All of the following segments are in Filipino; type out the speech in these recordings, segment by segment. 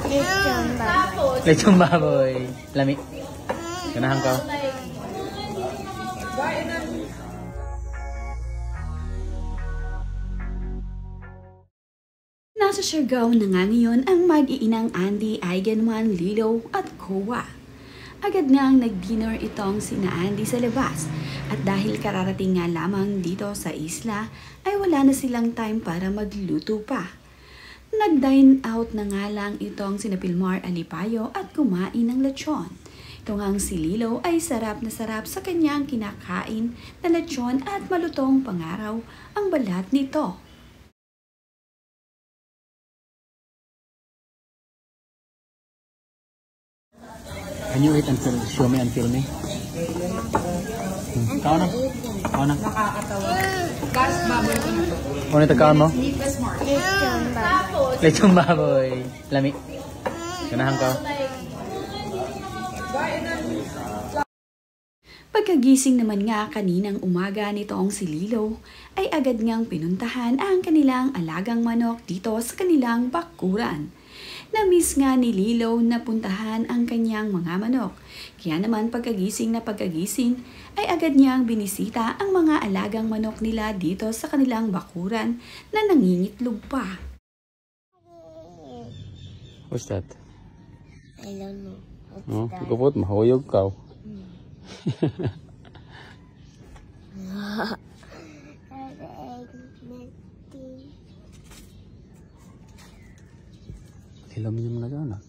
Lechon baboy. Lechong baboy. Lami. Ganahan ka. Nasa Siargao na nga ngayon ang mag-iinang Andy, Eigenman, Lilo at Kowa. Agad ngang nag-dinner itong sina Andy sa labas at dahil kararating nga lamang dito sa isla ay wala na silang time para magluto pa. Nag-dine out na nga lang itong sina Pilmar Alipayo at kumain ng lechon. Ito ngang si Lilo ay sarap na sarap sa kanyang kinakain na lechon at malutong pangaraw ang balat nito. Can you eat and show me and film me? Kaon na? Kaon na? Nakakatawa. Gas baboy. Ano ito kaon mo? Lechon baboy. Lechong baboy. Lami. Ganahan ka. Pagkagising naman nga kaninang umaga nitong si Lilo, ay agad ngang pinuntahan ang kanilang alagang manok dito sa kanilang bakuran. Na-miss nga ni Lilo na puntahan ang kanyang mga manok. Kaya naman pagkagising ay agad niyang binisita ang mga alagang manok nila dito sa kanilang bakuran na nangingitlog pa. What's that? I don't know. Oh, ikupot, mahuyog ka. Ilam yung nag-anak.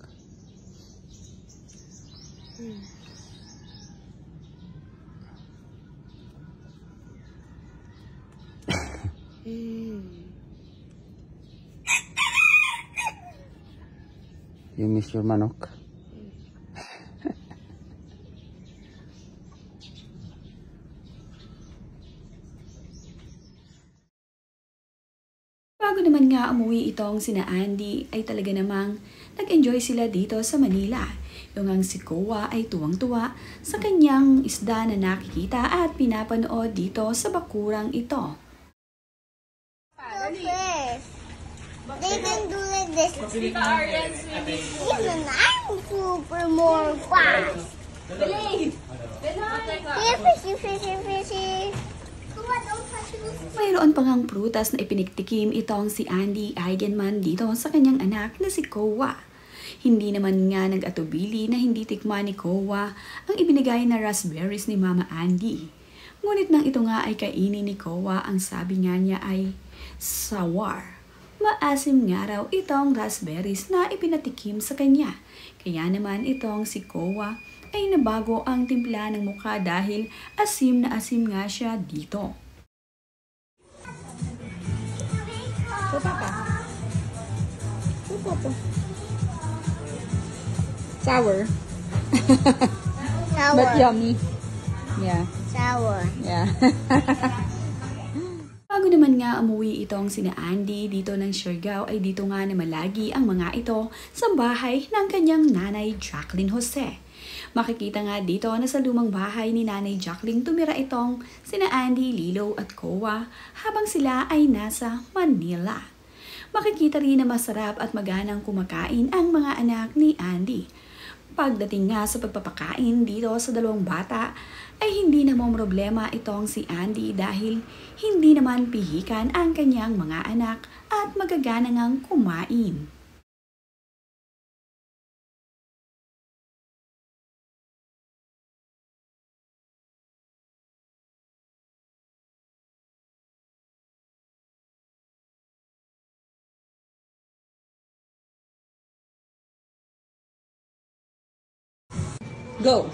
You miss your manok? Bago naman nga umuwi itong sina Andy ay talaga namang nag-enjoy sila dito sa Manila. Yung ang si Kowa ay tuwang-tuwa sa kanyang isda na nakikita at pinapanood dito sa bakurang ito. They can do like this. Even I'm super more fast. Here, fishy, fishy, fishy. Mayroon pang ang prutas na ipiniktikim itong si Andy Eigenman dito sa kanyang anak na si Kowa. Hindi naman nga nag-atubili na hindi tikman ni Kowa ang ibinigay na raspberries ni Mama Andy. Ngunit nang ito nga ay kainin ni Kowa, ang sabi nga niya ay sour. Maasim nga raw itong raspberries na ipinatikim sa kanya. Kaya naman itong si Kowa ay nabago ang timpla ng mukha dahil asim na asim nga siya dito. So, Papa. Sour. Sour. But yummy. Yeah. Sour. Yeah. Bago naman nga umuwi itong sina Andy dito ng Siargao ay dito nga na malagi ang mga ito sa bahay ng kanyang nanay Jacqueline Jose. Makikita nga dito na sa lumang bahay ni Nanay Jacqueline tumira itong sina Andy, Lilo at Kowa habang sila ay nasa Manila. Makikita rin na masarap at maganang kumakain ang mga anak ni Andy. Pagdating nga sa pagpapakain dito sa dalawang bata ay hindi namang problema itong si Andy dahil hindi naman pihikan ang kanyang mga anak at magagana ngang kumain. Go.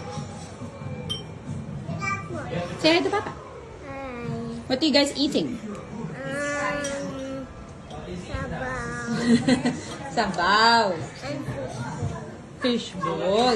Say hi to Papa. Hi. What are you guys eating? Sabaw. Sabaw. And Fishball.